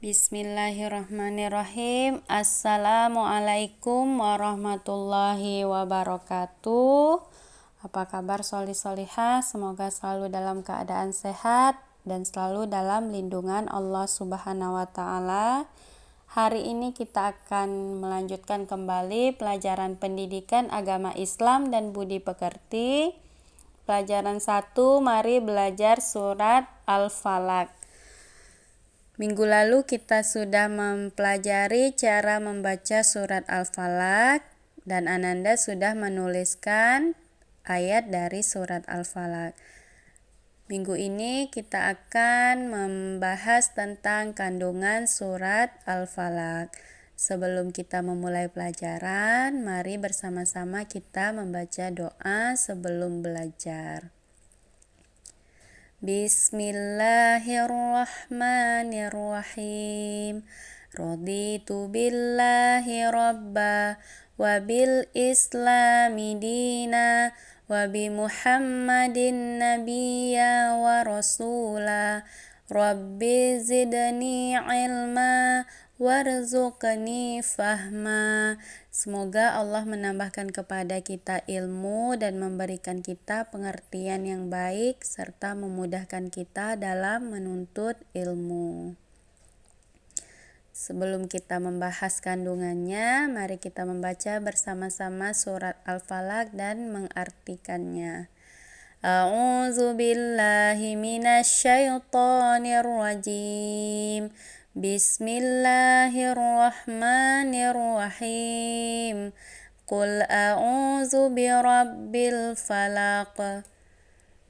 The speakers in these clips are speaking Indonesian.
Bismillahirrahmanirrahim. Assalamualaikum warahmatullahi wabarakatuh. Apa kabar solih-solihah? Semoga selalu dalam keadaan sehat dan selalu dalam lindungan Allah Subhanahu wa Ta'ala. Hari ini kita akan melanjutkan kembali pelajaran pendidikan agama Islam dan budi pekerti. Pelajaran 1, mari belajar surat Al-Falaq. Minggu lalu kita sudah mempelajari cara membaca surat Al-Falaq dan Ananda sudah menuliskan ayat dari surat Al-Falaq. Minggu ini kita akan membahas tentang kandungan surat Al-Falaq. Sebelum kita memulai pelajaran, mari bersama-sama kita membaca doa sebelum belajar. Bismillahirrahmanirrahim. Raditu billahi rabba wa bil islami dina wa bi Muhammadin nabiyya wa rasula. Rabbi zidni ilma warzuqni fahma. Semoga Allah menambahkan kepada kita ilmu dan memberikan kita pengertian yang baik serta memudahkan kita dalam menuntut ilmu. Sebelum kita membahas kandungannya, mari kita membaca bersama-sama surat Al-Falaq dan mengartikannya. A'udzu billahi minasyaitonir rajim. Bismillahirrahmanirrahim. Qul a'udzu birabbil falaq.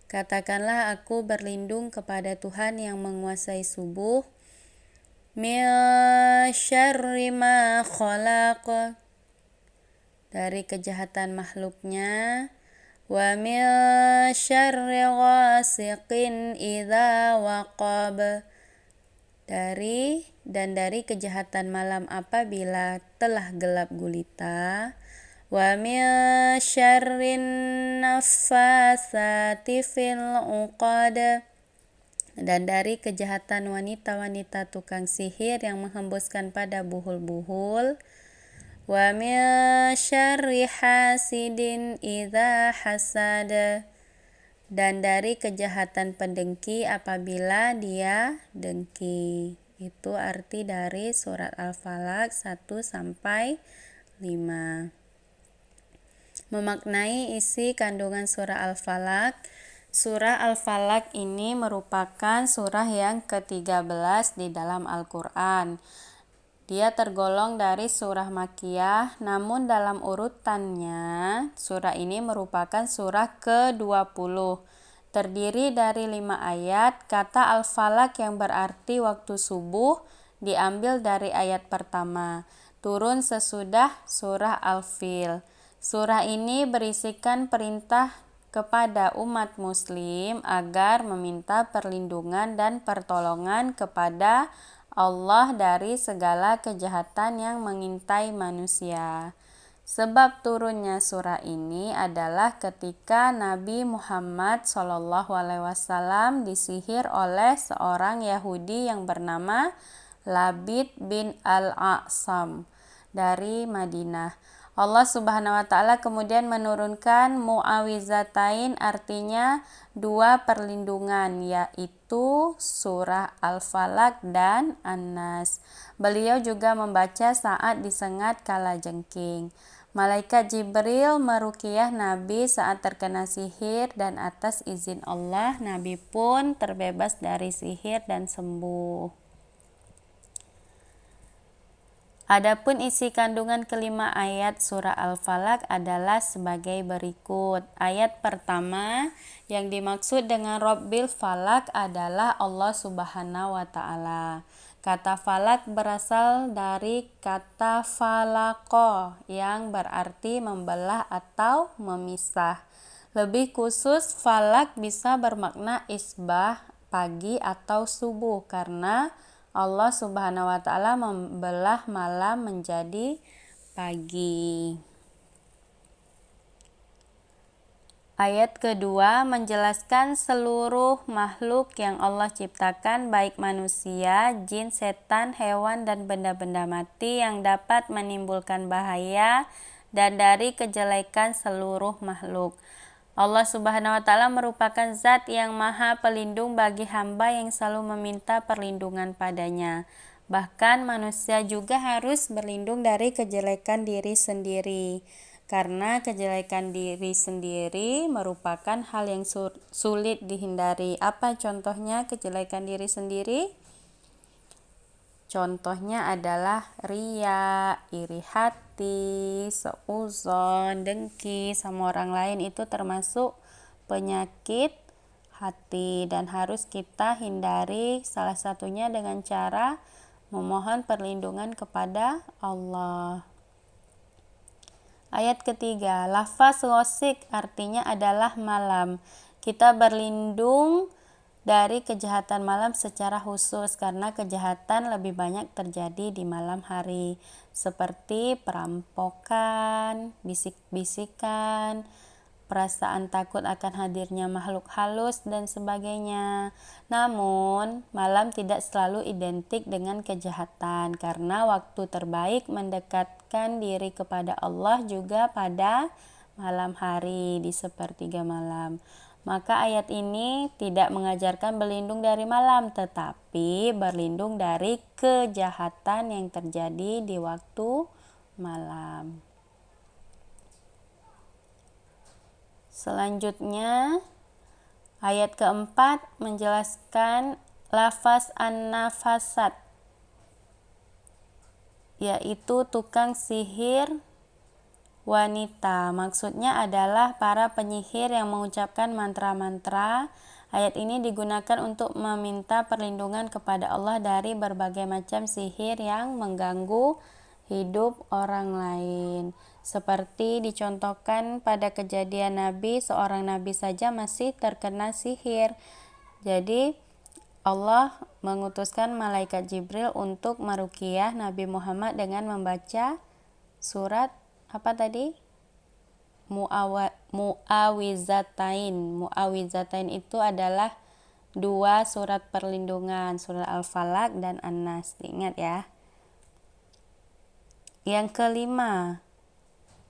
Katakanlah aku berlindung kepada Tuhan yang menguasai subuh. Min syarri ma khalaq. Dari kejahatan makhluknya. Wa min syarri ghasiqin idza waqab. Dari kejahatan malam apabila telah gelap gulita. Wa min syarrin naffasati fil uqad. Dan dari kejahatan wanita-wanita tukang sihir yang menghembuskan pada buhul-buhul. Wa min syarri hasidin idza hasad. Dan dari kejahatan pendengki apabila dia dengki. Itu arti dari surat Al-Falaq 1-5. Memaknai isi kandungan surah Al-Falaq. Surah Al-Falaq ini merupakan surah yang ke-13 di dalam Al-Quran. Dia tergolong dari surah Makkiyah, namun dalam urutannya surah ini merupakan surah ke-20. Terdiri dari 5 ayat. Kata Al-Falaq yang berarti waktu subuh diambil dari ayat pertama, turun sesudah surah Al-Fil. Surah ini berisikan perintah kepada umat muslim agar meminta perlindungan dan pertolongan kepada Allah dari segala kejahatan yang mengintai manusia. Sebab turunnya surah ini adalah ketika Nabi Muhammad SAW disihir oleh seorang Yahudi yang bernama Labid bin Al-A'sam dari Madinah. Allah Subhanahu wa Ta'ala kemudian menurunkan mu'awizatain, artinya 2 perlindungan, yaitu surah Al-Falaq dan An-Nas. Beliau juga membaca saat disengat kalajengking. Malaikat Jibril meruqyah Nabi saat terkena sihir dan atas izin Allah Nabi pun terbebas dari sihir dan sembuh. Adapun isi kandungan kelima ayat surah Al-Falaq adalah sebagai berikut. Ayat pertama yang dimaksud dengan Rabbil Falaq adalah Allah Subhanahu wa Ta'ala. Kata falak berasal dari kata falaqo yang berarti membelah atau memisah. Lebih khusus, falak bisa bermakna isbah, pagi atau subuh, karena Allah Subhanahu wa Ta'ala membelah malam menjadi pagi. Ayat kedua menjelaskan seluruh makhluk yang Allah ciptakan, baik manusia, jin, setan, hewan, dan benda-benda mati yang dapat menimbulkan bahaya dan dari kejelekan seluruh makhluk. Allah Subhanahu wa Ta'ala merupakan zat yang maha pelindung bagi hamba yang selalu meminta perlindungan padanya. Bahkan manusia juga harus berlindung dari kejelekan diri sendiri. Karena kejelekan diri sendiri merupakan hal yang sulit dihindari. Apa contohnya kejelekan diri sendiri? Contohnya adalah ria, iri hati, seuzon, dengki sama orang lain, itu termasuk penyakit hati dan harus kita hindari, salah satunya dengan cara memohon perlindungan kepada Allah. Ayat ketiga, lafaz ghosik artinya adalah malam. Kita berlindung dari kejahatan malam secara khusus karena kejahatan lebih banyak terjadi di malam hari, seperti perampokan, bisik-bisikan, perasaan takut akan hadirnya makhluk halus, dan sebagainya. Namun, malam tidak selalu identik dengan kejahatan, karena waktu terbaik mendekatkan diri kepada Allah juga pada malam hari, di sepertiga malam. Maka ayat ini tidak mengajarkan berlindung dari malam, tetapi berlindung dari kejahatan yang terjadi di waktu malam. Selanjutnya, ayat keempat menjelaskan lafaz an-nafasat, yaitu tukang sihir wanita. Maksudnya adalah para penyihir yang mengucapkan mantra-mantra. Ayat ini digunakan untuk meminta perlindungan kepada Allah dari berbagai macam sihir yang mengganggu hidup orang lain. Seperti dicontohkan pada kejadian Nabi, seorang Nabi saja masih terkena sihir. Jadi Allah mengutuskan malaikat Jibril untuk meruqyah Nabi Muhammad dengan membaca surat apa tadi? Mu'awizatain. Mu'awizatain itu adalah 2 surat perlindungan, surat Al-Falaq dan An-Nas. Ingat ya. Yang kelima,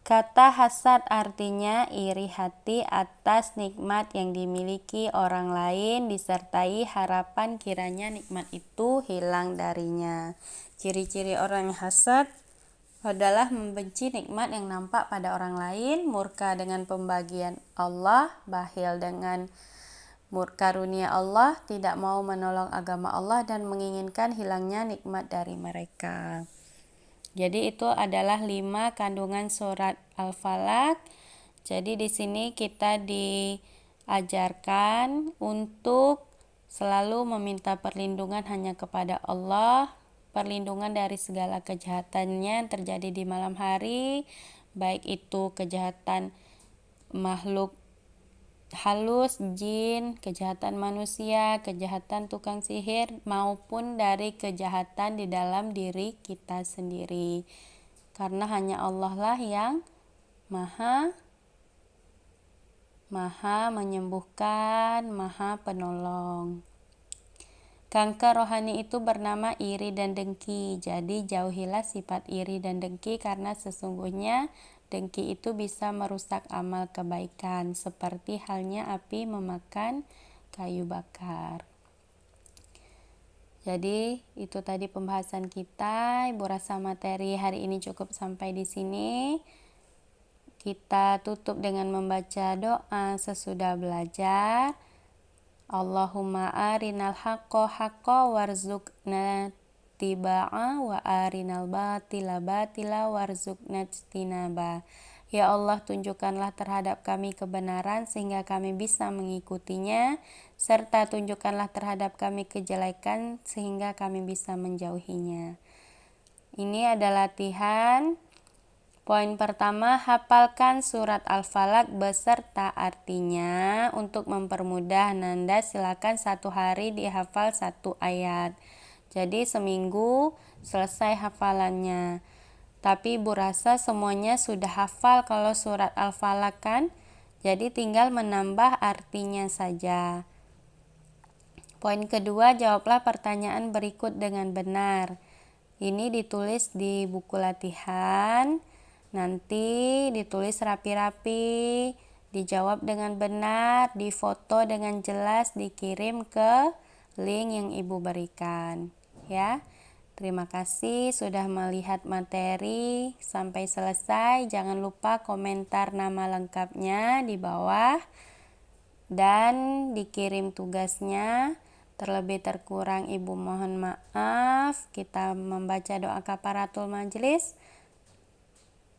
kata hasad artinya iri hati atas nikmat yang dimiliki orang lain disertai harapan kiranya nikmat itu hilang darinya. Ciri-ciri orang yang hasad adalah membenci nikmat yang nampak pada orang lain, murka dengan pembagian Allah, bakhil dengan karunia Allah, tidak mau menolong agama Allah, dan menginginkan hilangnya nikmat dari mereka. Jadi itu adalah 5 kandungan surat Al-Falaq. Jadi di sini kita diajarkan untuk selalu meminta perlindungan hanya kepada Allah, perlindungan dari segala kejahatannya yang terjadi di malam hari, baik itu kejahatan makhluk halus, jin, kejahatan manusia, kejahatan tukang sihir, maupun dari kejahatan di dalam diri kita sendiri. Karena hanya Allah lah yang maha menyembuhkan, maha penolong. Kanker rohani itu bernama iri dan dengki. Jadi jauhilah sifat iri dan dengki, karena sesungguhnya dengki itu bisa merusak amal kebaikan, seperti halnya api memakan kayu bakar. Jadi itu tadi pembahasan kita. Ibu rasa materi hari ini cukup sampai di sini. Kita tutup dengan membaca doa sesudah belajar. Allahumma arinal haqqo haqqo warzuqna tiba'a wa arinal batila batila warzuqna ijtinaba. Ya Allah, tunjukkanlah terhadap kami kebenaran sehingga kami bisa mengikutinya, serta tunjukkanlah terhadap kami kejelekan sehingga kami bisa menjauhinya. Ini adalah latihan. Poin pertama, hafalkan surat Al-Falaq beserta artinya. Untuk mempermudah Nanda, silakan 1 hari dihafal 1 ayat. Jadi seminggu selesai hafalannya. Tapi Ibu rasa semuanya sudah hafal kalau surat Al-Falaq kan? Jadi tinggal menambah artinya saja. Poin kedua, jawablah pertanyaan berikut dengan benar. Ini ditulis di buku latihan, nanti ditulis rapi-rapi, dijawab dengan benar, difoto dengan jelas, dikirim ke link yang Ibu berikan. Ya, terima kasih sudah melihat materi sampai selesai. Jangan lupa komentar nama lengkapnya di bawah dan dikirim tugasnya. Terlebih terkurang Ibu mohon maaf. Kita membaca doa kafaratul majelis.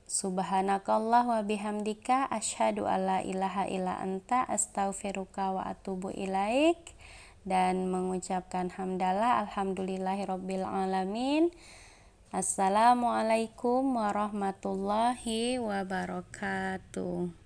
Subhanakallah wa bihamdika asyhadu alla ilaha illa anta astaghfiruka wa atubu ilaik, dan mengucapkan hamdalah alhamdulillahirabbil alamin. Assalamualaikum warahmatullahi wabarakatuh.